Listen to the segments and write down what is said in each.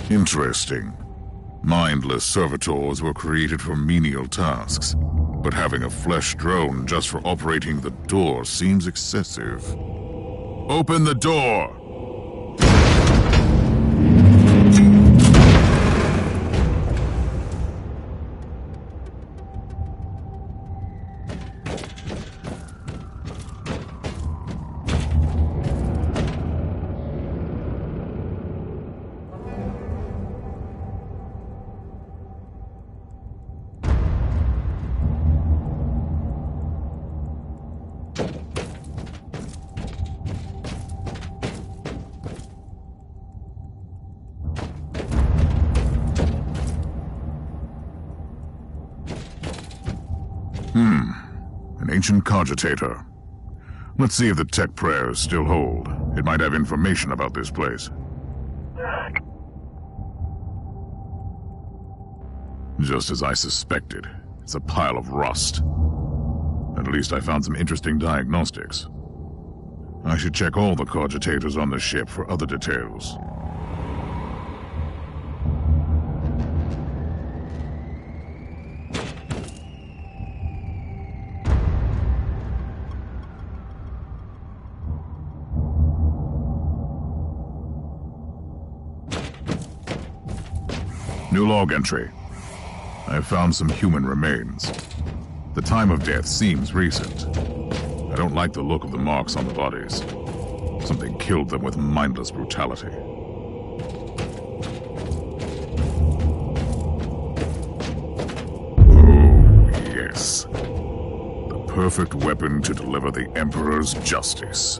Interesting. Mindless servitors were created for menial tasks, but having a flesh drone just for operating the door seems excessive. Open the door! An ancient cogitator. Let's see if the tech prayers still hold. It might have information about this place. Just as I suspected, it's a pile of rust. At least I found some interesting diagnostics. I should check all the cogitators on the ship for other details. New log entry. I have found some human remains. The time of death seems recent. I don't like the look of the marks on the bodies. Something killed them with mindless brutality. Oh, yes. The perfect weapon to deliver the Emperor's justice.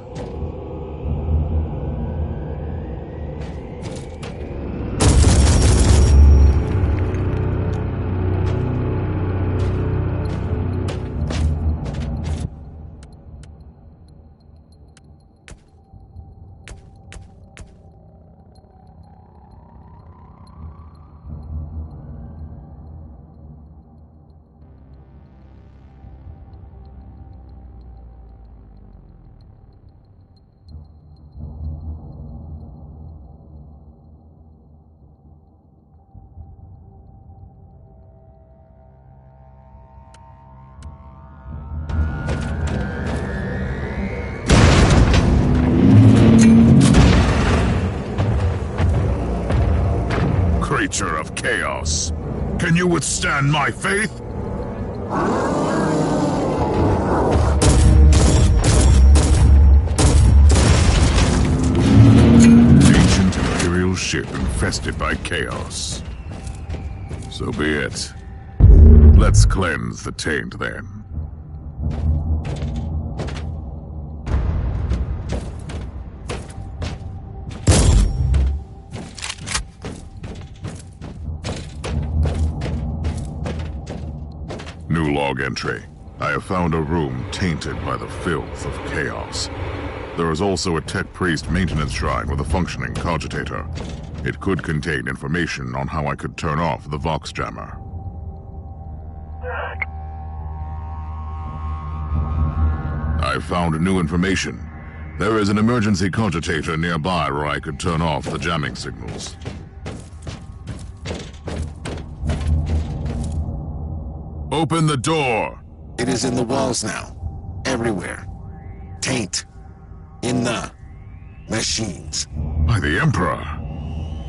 Creature of chaos, can you withstand my faith? Ancient Imperial ship infested by chaos. So be it. Let's cleanse the taint then. New log entry. I have found a room tainted by the filth of chaos. There is also a tech priest maintenance shrine with a functioning cogitator. It could contain information on how I could turn off the Vox jammer. I found new information. There is an emergency cogitator nearby where I could turn off the jamming signals. Open the door! It is in the walls now. Everywhere. Taint. In the machines. By the Emperor!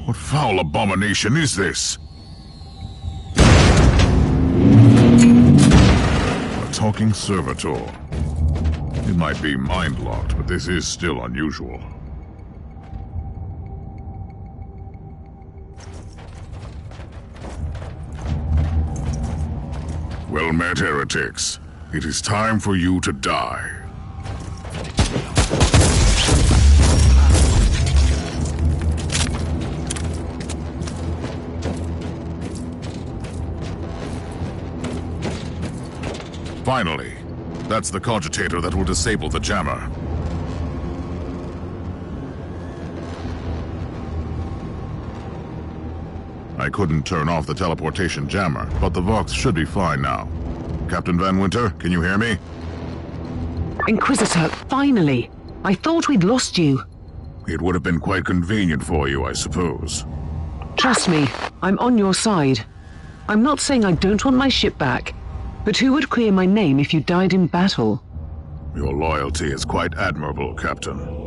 What foul abomination is this? A talking servitor. It might be mind-locked, but this is still unusual. Well met, heretics. It is time for you to die. Finally, that's the cogitator that will disable the jammer. I couldn't turn off the teleportation jammer, but the Vox should be fine now. Captain Van Winter, can you hear me? Inquisitor, finally! I thought we'd lost you. It would have been quite convenient for you, I suppose. Trust me, I'm on your side. I'm not saying I don't want my ship back, but who would clear my name if you died in battle? Your loyalty is quite admirable, Captain.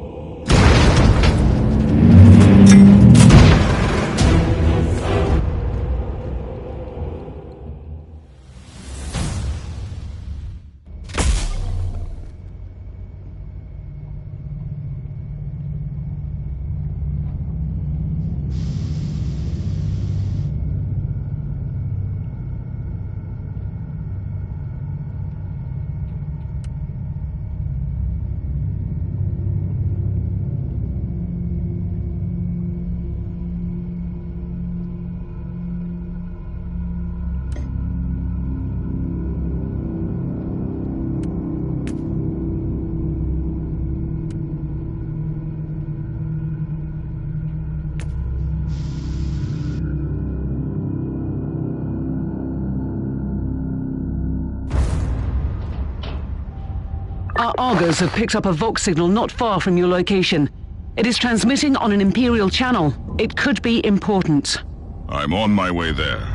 Our Argos have picked up a Vox signal not far from your location. It is transmitting on an Imperial channel. It could be important. I'm on my way there.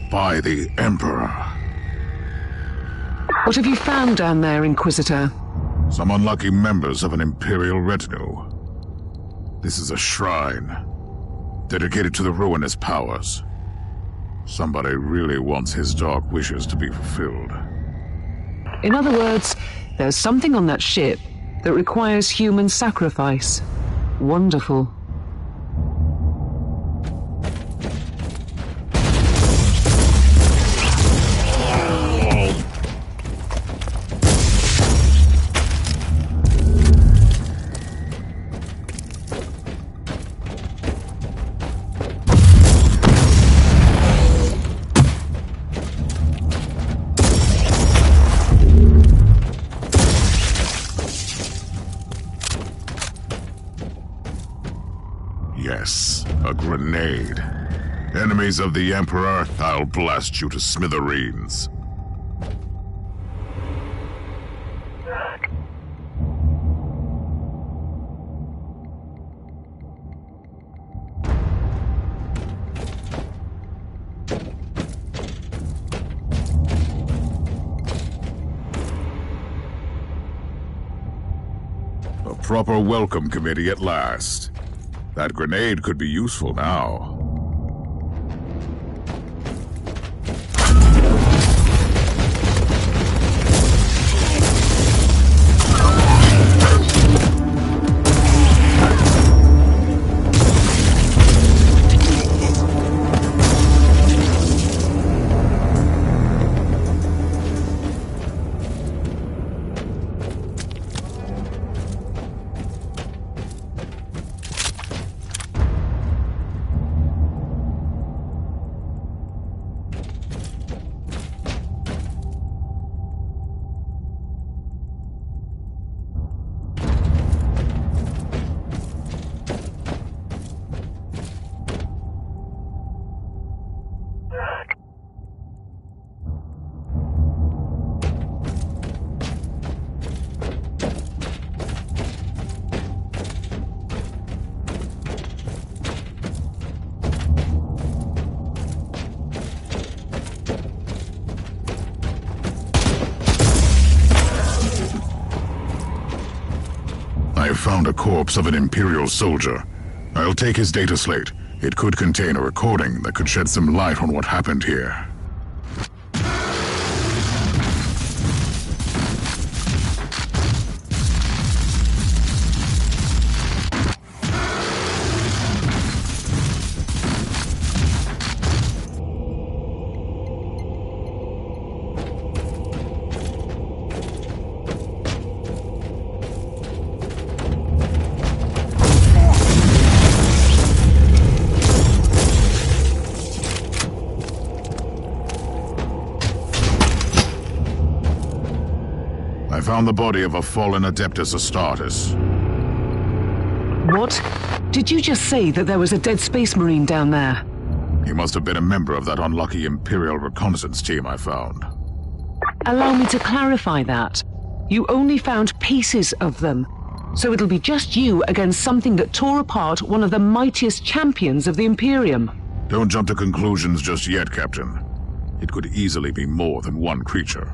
By the Emperor. What have you found down there, Inquisitor? Some unlucky members of an Imperial retinue. This is a shrine, dedicated to the ruinous powers. Somebody really wants his dark wishes to be fulfilled. In other words, there's something on that ship that requires human sacrifice. Wonderful. Yes, a grenade. Enemies of the Emperor, I'll blast you to smithereens. A proper welcome committee at last. That grenade could be useful now. I have found a corpse of an Imperial soldier. I'll take his data slate. It could contain a recording that could shed some light on what happened here. found the body of a fallen Adeptus Astartes. What? Did you just say that there was a dead Space Marine down there? He must have been a member of that unlucky Imperial reconnaissance team I found. Allow me to clarify that. You only found pieces of them, so it'll be just you against something that tore apart one of the mightiest champions of the Imperium. Don't jump to conclusions just yet, Captain. It could easily be more than one creature.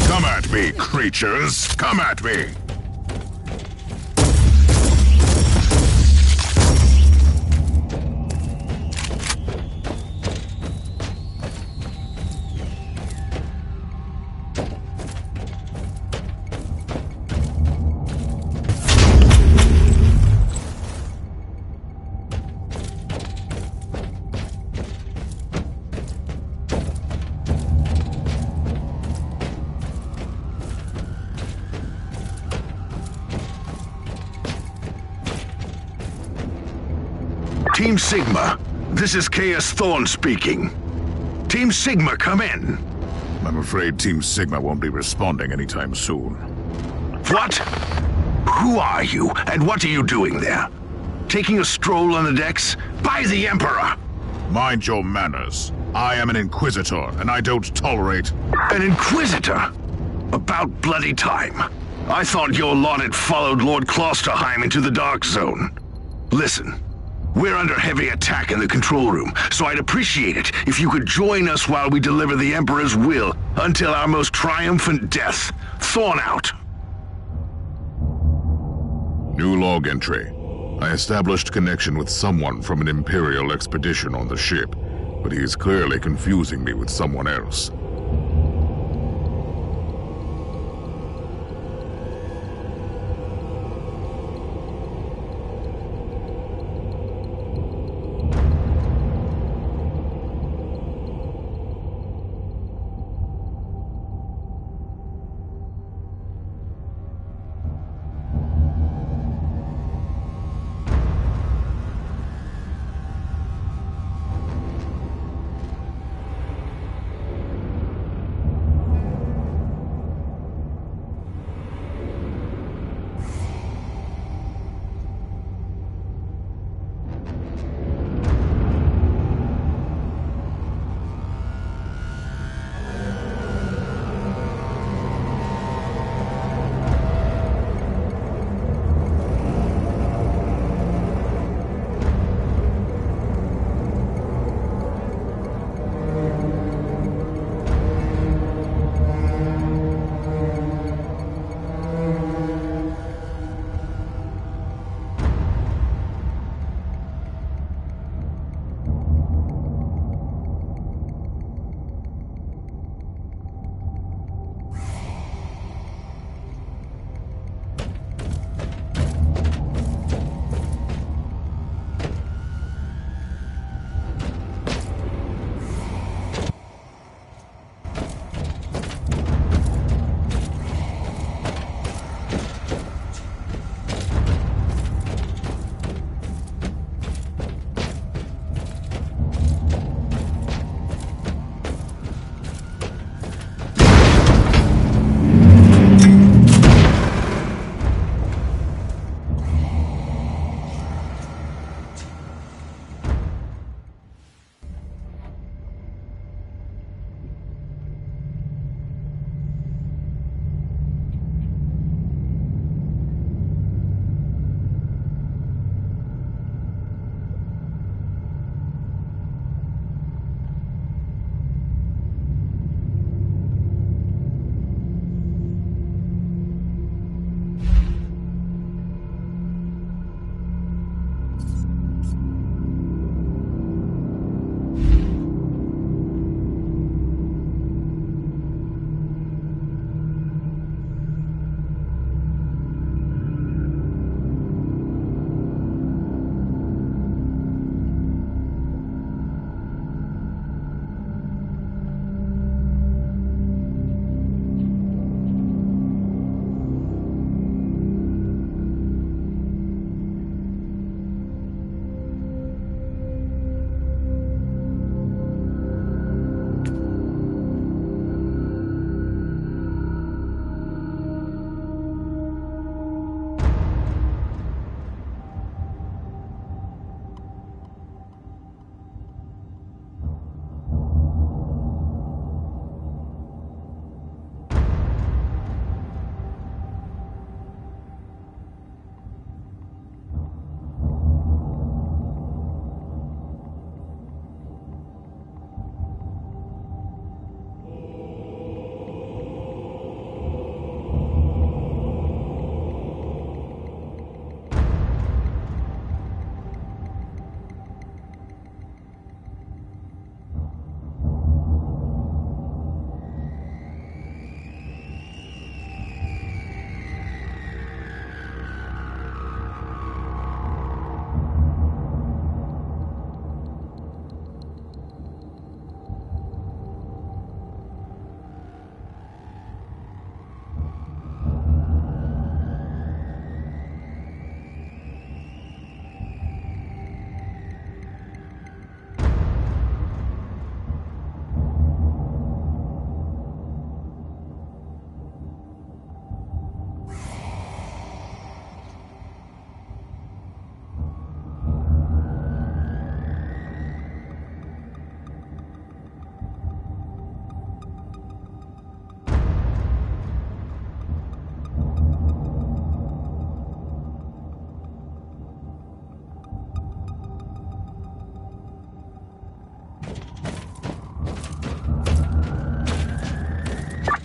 Come at me, creatures! Come at me! Team Sigma, this is Caius Thorne speaking. Team Sigma, come in. I'm afraid Team Sigma won't be responding anytime soon. What? Who are you, and what are you doing there? Taking a stroll on the decks? By the Emperor! Mind your manners. I am an Inquisitor, and I don't tolerate... An Inquisitor? About bloody time. I thought your lot had followed Lord Klosterheim into the Dark Zone. Listen. We're under heavy attack in the control room, so I'd appreciate it if you could join us while we deliver the Emperor's will until our most triumphant death. Thorn out. New log entry. I established connection with someone from an Imperial expedition on the ship, but he is clearly confusing me with someone else.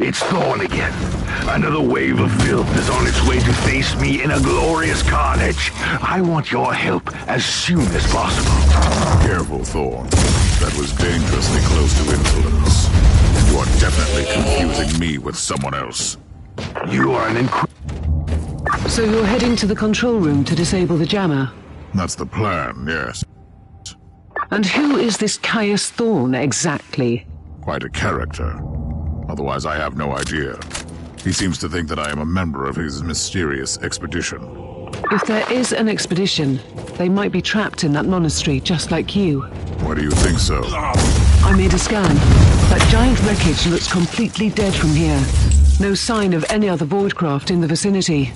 It's Thorn again. Another wave of filth is on its way to face me in a glorious carnage. I want your help as soon as possible. Careful, Thorn. That was dangerously close to insolence. You are definitely confusing me with someone else. You are an So you're heading to the control room to disable the jammer? That's the plan, yes. And who is this Caius Thorn exactly? Quite a character. Otherwise, I have no idea. He seems to think that I am a member of his mysterious expedition. If there is an expedition, they might be trapped in that monastery just like you. Why do you think so? I made a scan. That giant wreckage looks completely dead from here. No sign of any other Voidcraft in the vicinity.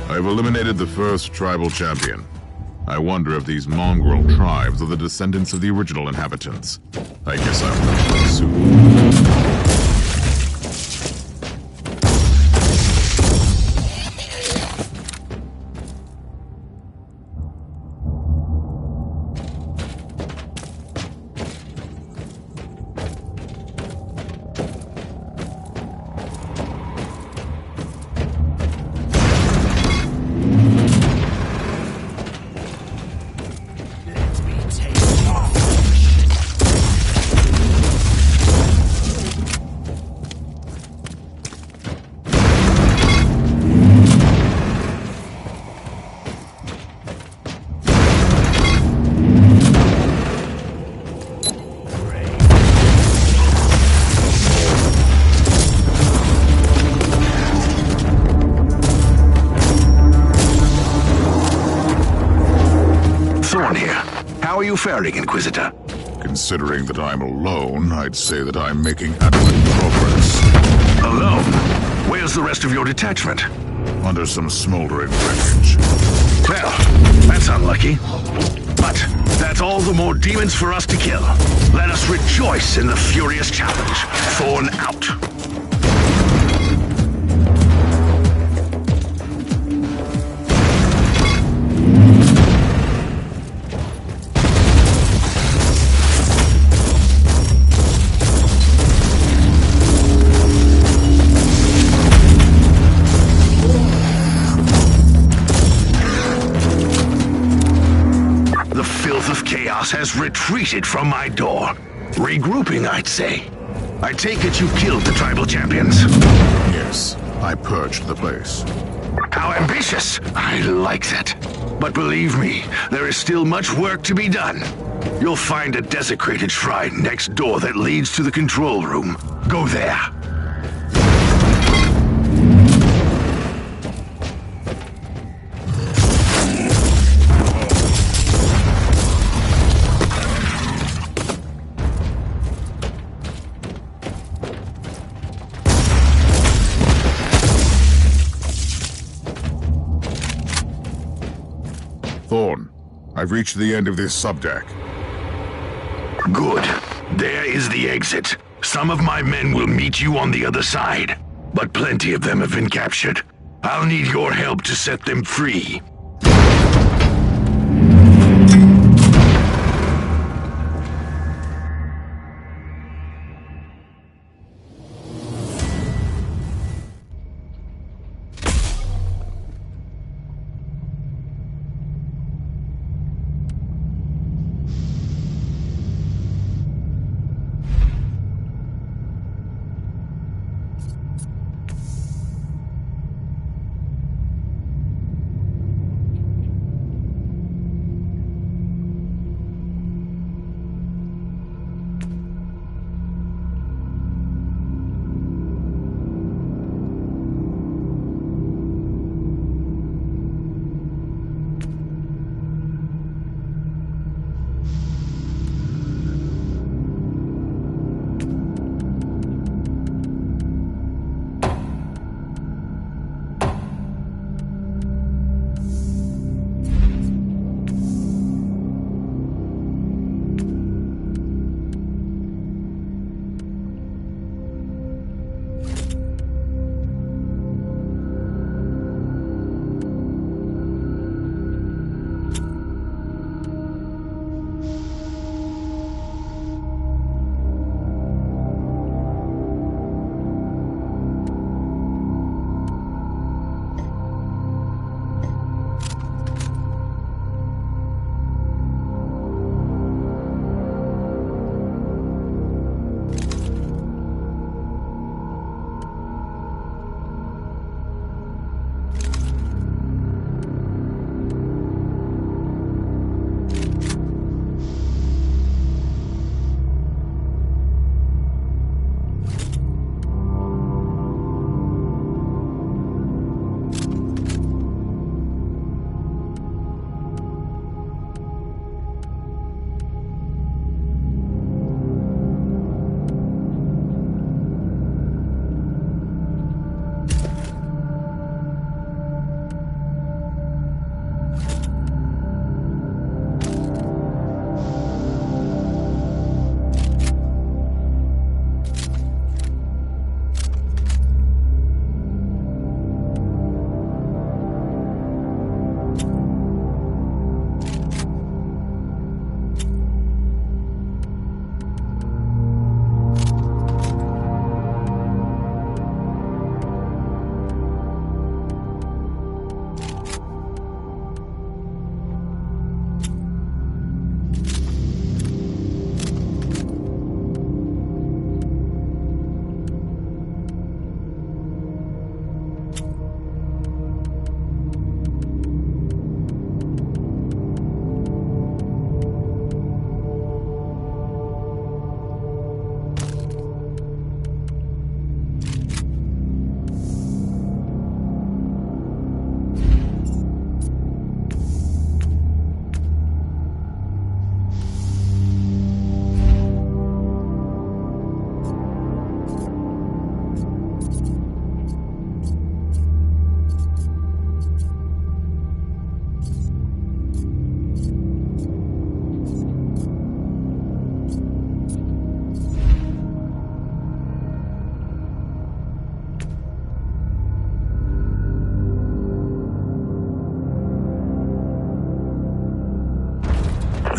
I've eliminated the first tribal champion. I wonder if these mongrel tribes are the descendants of the original inhabitants. I guess I'll know soon. How are you faring, Inquisitor? Considering that I'm alone, I'd say that I'm making adequate progress. Alone? Where's the rest of your detachment? Under some smoldering wreckage. Well, that's unlucky. But that's all the more demons for us to kill. Let us rejoice in the furious challenge. Thorn out. Has retreated from my door. Regrouping, I'd say. I take it you killed the tribal champions? Yes, I purged the place. How ambitious! I like that. But believe me, there is still much work to be done. You'll find a desecrated shrine next door that leads to the control room. Go there. Thorn, I've reached the end of this subdeck. Good. There is the exit. Some of my men will meet you on the other side, but plenty of them have been captured. I'll need your help to set them free.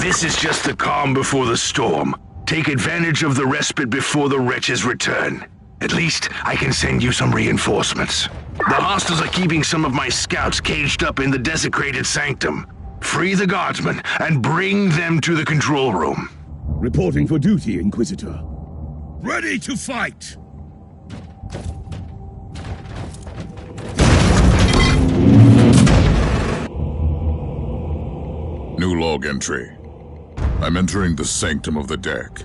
This is just the calm before the storm. Take advantage of the respite before the wretches return. At least, I can send you some reinforcements. The hostiles are keeping some of my scouts caged up in the desecrated sanctum. Free the guardsmen and bring them to the control room. Reporting for duty, Inquisitor. Ready to fight! New log entry. I'm entering the sanctum of the deck.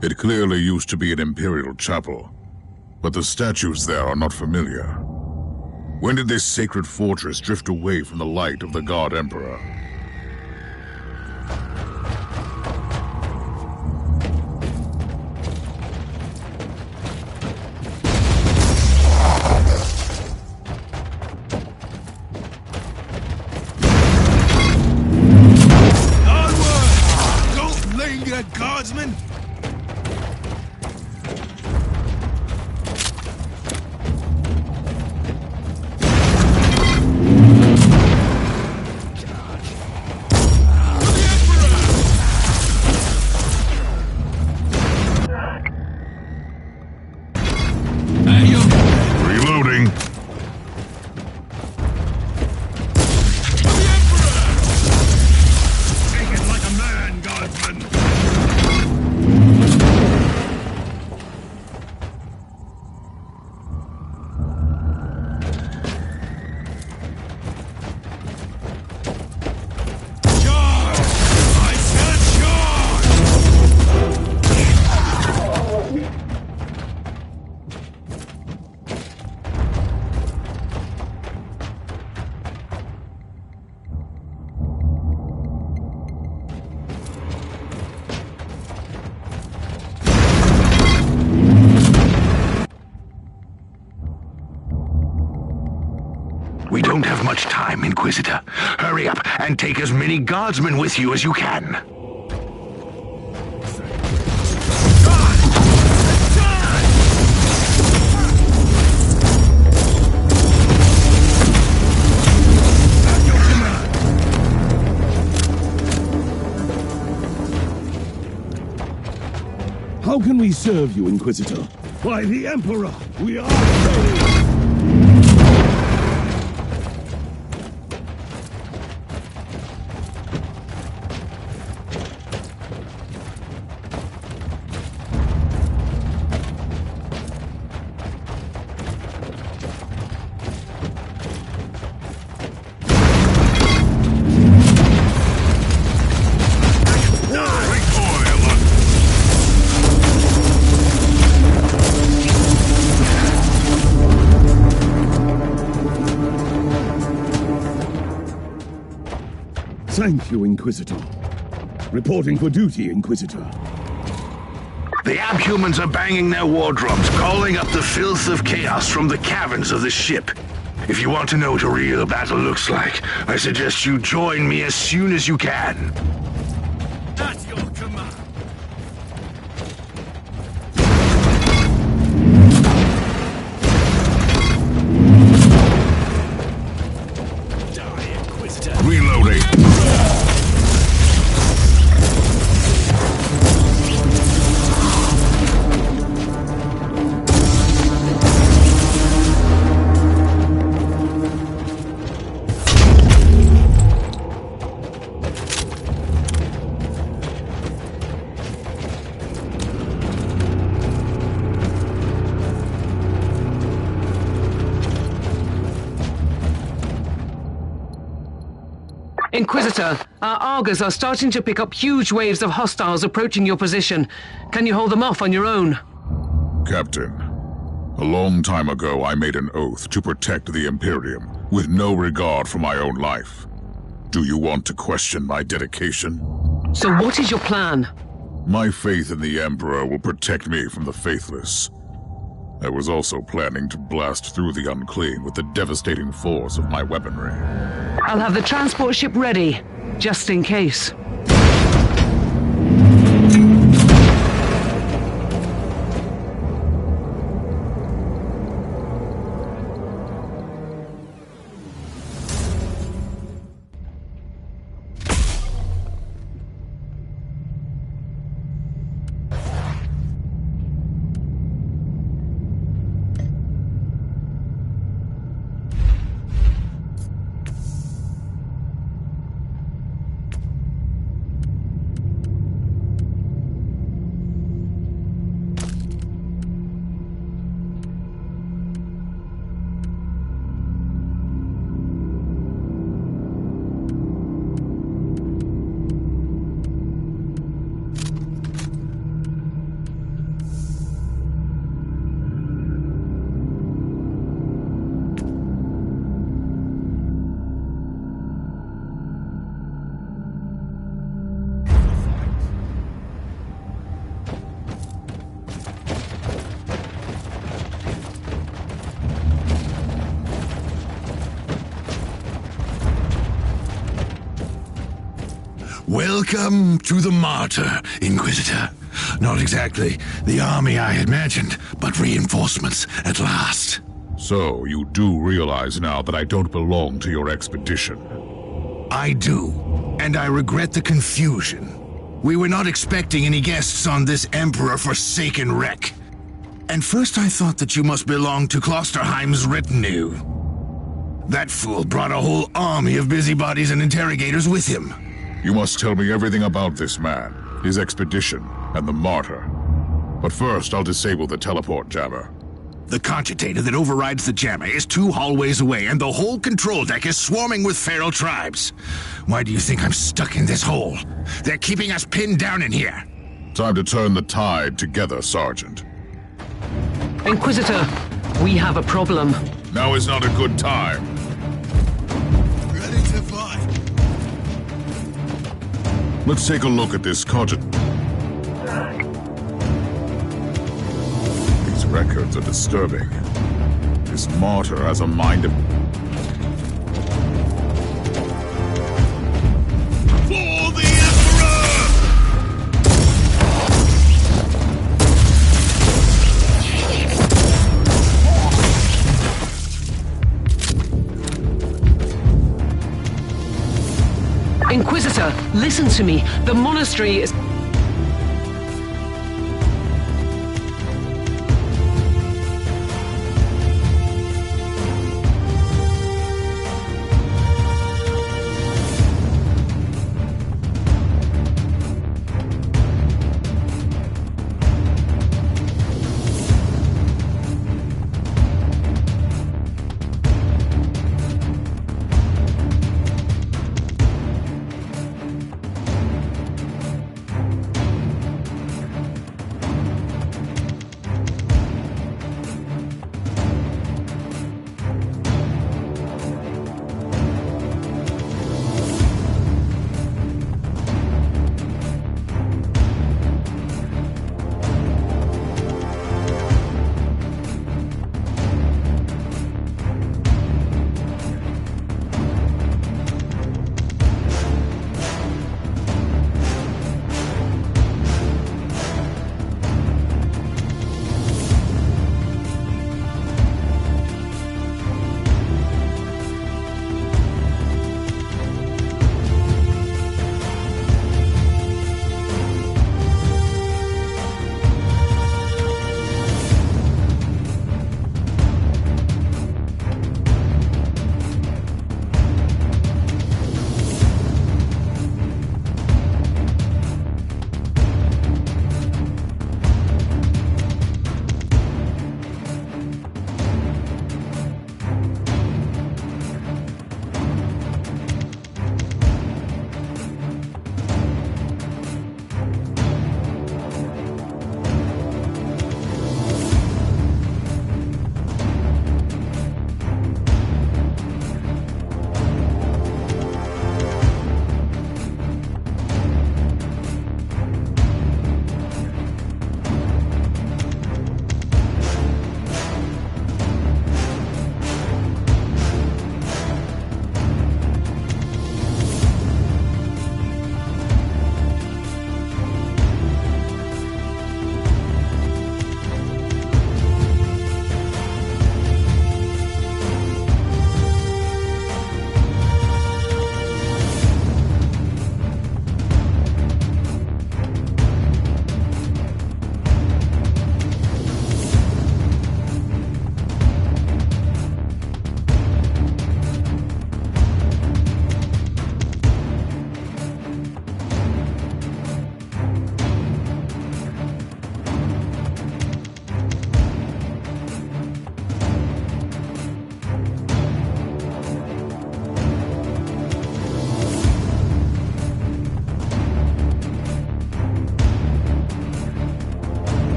It clearly used to be an Imperial chapel, but the statues there are not familiar. When did this sacred fortress drift away from the light of the God Emperor? Onward! Don't linger, guardsmen! Reloading. Take it like a man, guardsman! Charge! I said charge! We don't have much time, Inquisitor. Hurry up and take as many guardsmen with you as you can. How can we serve you, Inquisitor? By the Emperor, we are ready! Thank you, Inquisitor. Reporting for duty, Inquisitor. The Abhumans are banging their war drums, calling up the filth of chaos from the caverns of the ship. If you want to know what a real battle looks like, I suggest you join me as soon as you can. At your command. Die, Inquisitor. Reloading. Inquisitor, our Argos are starting to pick up huge waves of hostiles approaching your position. Can you hold them off on your own? Captain, a long time ago I made an oath to protect the Imperium with no regard for my own life. Do you want to question my dedication? So what is your plan? My faith in the Emperor will protect me from the faithless. I was also planning to blast through the unclean with the devastating force of my weaponry. I'll have the transport ship ready, just in case. Welcome to the Martyr, Inquisitor. Not exactly the army I had imagined, but reinforcements at last. So, you do realize now that I don't belong to your expedition? I do, and I regret the confusion. We were not expecting any guests on this Emperor-forsaken wreck. And first I thought that you must belong to Klosterheim's retinue. That fool brought a whole army of busybodies and interrogators with him. You must tell me everything about this man, his expedition, and the Martyr. But first, I'll disable the teleport jammer. The cogitator that overrides the jammer is 2 hallways away, and the whole control deck is swarming with feral tribes. Why do you think I'm stuck in this hole? They're keeping us pinned down in here. Time to turn the tide together, Sergeant. Inquisitor, we have a problem. Now is not a good time. Ready to fly. Let's take a look at this cogitator. These records are disturbing. This Martyr has a mind of... For the Emperor! Inquisitor, listen to me. The monastery is...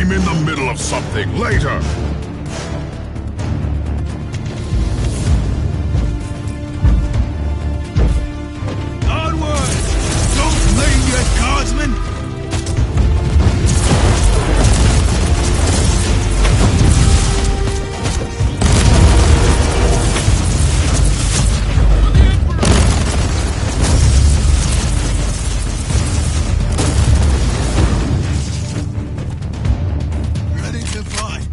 I'm in the middle of something. Later! Onward! Don't linger, guardsmen! Ready to fight!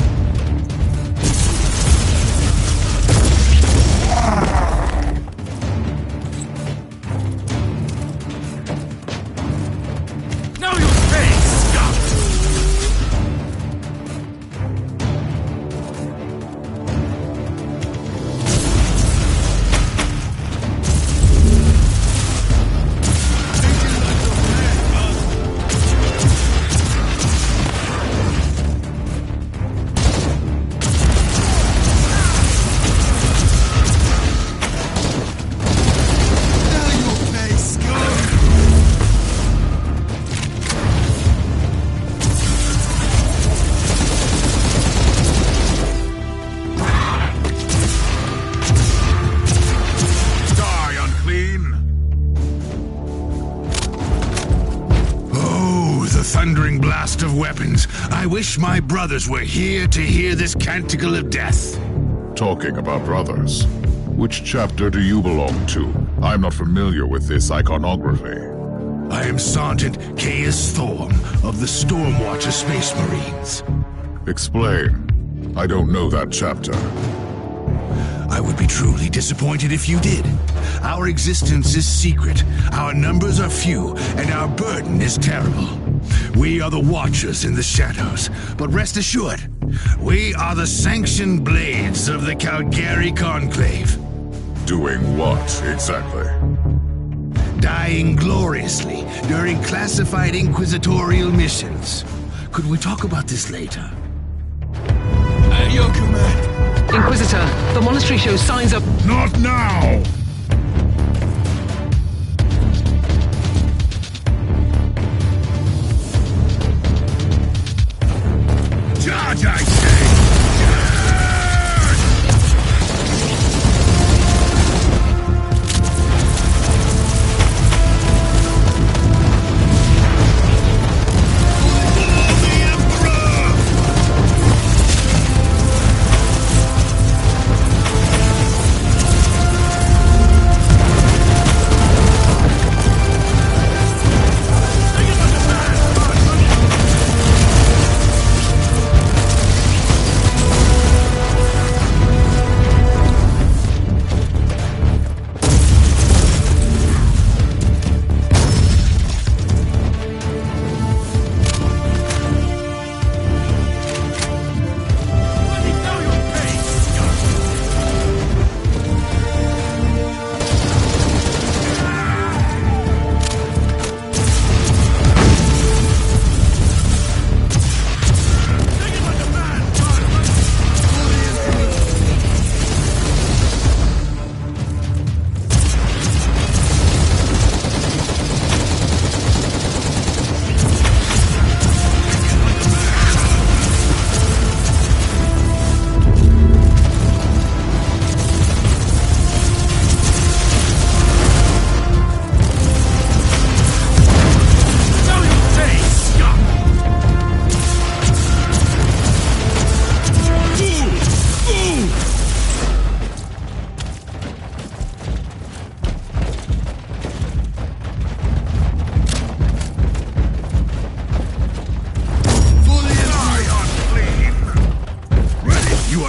Know your face, scum! Know your face, scum! Die, unclean! Oh, the thundering blast of weapons. I wish my brothers were here to hear this canticle of death. Talking about brothers, which chapter do you belong to? I'm not familiar with this iconography. I am Sergeant Caius Thorm of the Stormwatcher Space Marines. Explain. I don't know that chapter. I would be truly disappointed if you did. Our existence is secret, our numbers are few, and our burden is terrible. We are the Watchers in the shadows, but rest assured, we are the sanctioned blades of the Calgary Conclave. Doing what, exactly? Dying gloriously during classified inquisitorial missions. Could we talk about this later? At your command. Inquisitor, the monastery shows signs of... Not now! Charge, I say!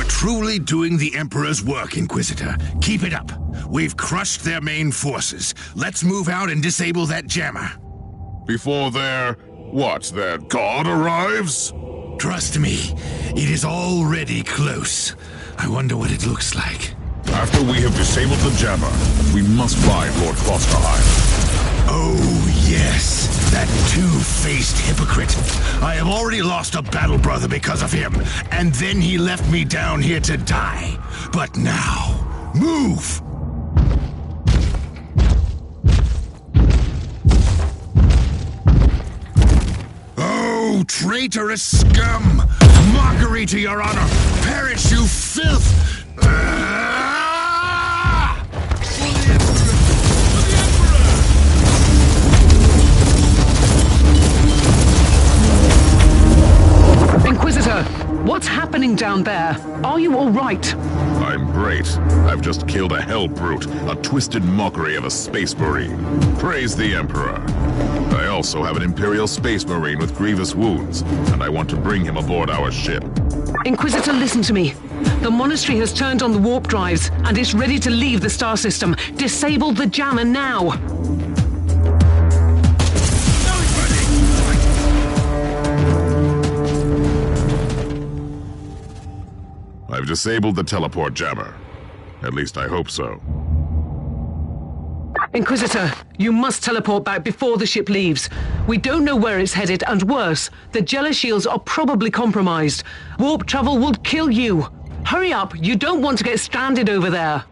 Truly doing the Emperor's work, Inquisitor. Keep it up. We've crushed their main forces. Let's move out and disable that jammer. Before their god arrives? Trust me, it is already close. I wonder what it looks like. After we have disabled the jammer, we must find Lord Klosterheim. Oh, yes. That two-faced hypocrite. I have already lost a battle brother because of him, and then he left me down here to die. But now, move! Oh, Traitorous scum! Mockery to your honor! Perish, you filth! Ah! For the Emperor! For the Emperor! Inquisitor, what's happening down there? Are you all right? I'm great. I've just killed a hell brute, a twisted mockery of a space marine. Praise the Emperor. I also have an Imperial space marine with grievous wounds, and I want to bring him aboard our ship. Inquisitor, listen to me. The monastery has turned on the warp drives, and it's ready to leave the star system. Disable the jammer now. I've disabled the teleport jammer. At least I hope so. Inquisitor, you must teleport back before the ship leaves. We don't know where it's headed, and worse, the Jella shields are probably compromised. Warp travel will kill you. Hurry up, you don't want to get stranded over there.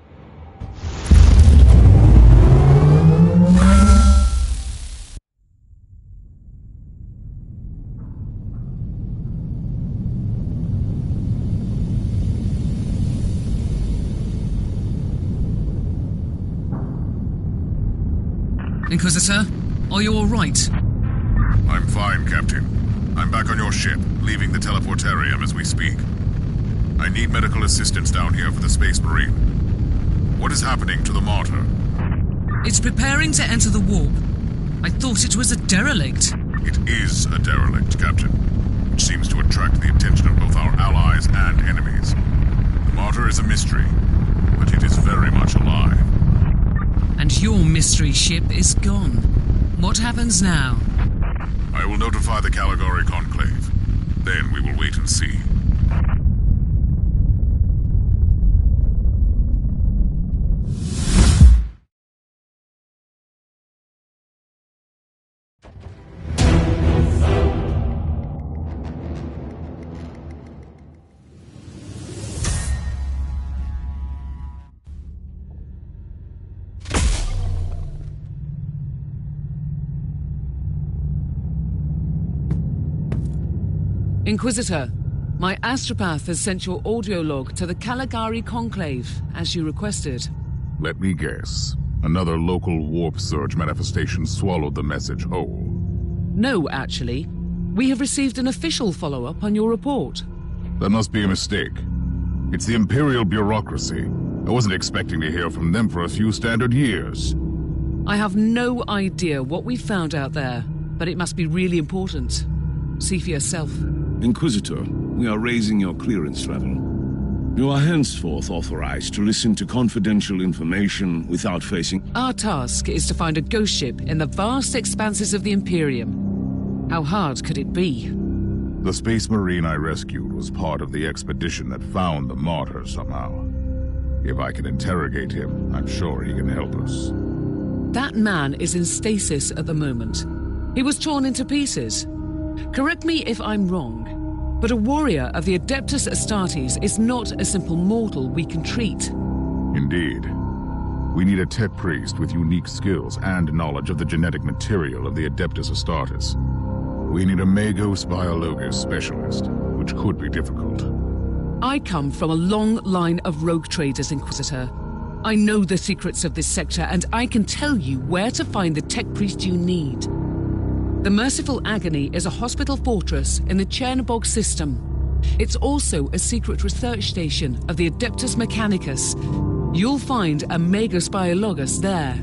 Inquisitor, are you all right? I'm fine, Captain. I'm back on your ship, leaving the teleportarium as we speak. I need medical assistance down here for the Space Marine. What is happening to the Martyr? It's preparing to enter the warp. I thought it was a derelict. It is a derelict, Captain, which seems to attract the attention of both our allies and enemies. The Martyr is a mystery, but it is very much alive. And your mystery ship is gone. What happens now? I will notify the Caligari Conclave. Then we will wait and see. Inquisitor, my astropath has sent your audio log to the Caligari Conclave, as you requested. Let me guess. Another local warp surge manifestation swallowed the message whole. No, actually. We have received an official follow-up on your report. That must be a mistake. It's the Imperial bureaucracy. I wasn't expecting to hear from them for a few standard years. I have no idea what we found out there, but it must be really important. See for yourself. Inquisitor, we are raising your clearance level. You are henceforth authorized to listen to confidential information without facing... Our task is to find a ghost ship in the vast expanses of the Imperium. How hard could it be? The Space Marine I rescued was part of the expedition that found the Martyr somehow. If I can interrogate him, I'm sure he can help us. That man is in stasis at the moment. He was torn into pieces. Correct me if I'm wrong, but a warrior of the Adeptus Astartes is not a simple mortal we can treat. Indeed. We need a tech priest with unique skills and knowledge of the genetic material of the Adeptus Astartes. We need a Magos Biologus specialist, which could be difficult. I come from a long line of rogue traders, Inquisitor. I know the secrets of this sector, and I can tell you where to find the tech priest you need. The Merciful Agony is a hospital fortress in the Chernobog system. It's also a secret research station of the Adeptus Mechanicus. You'll find a Magos Biologus there.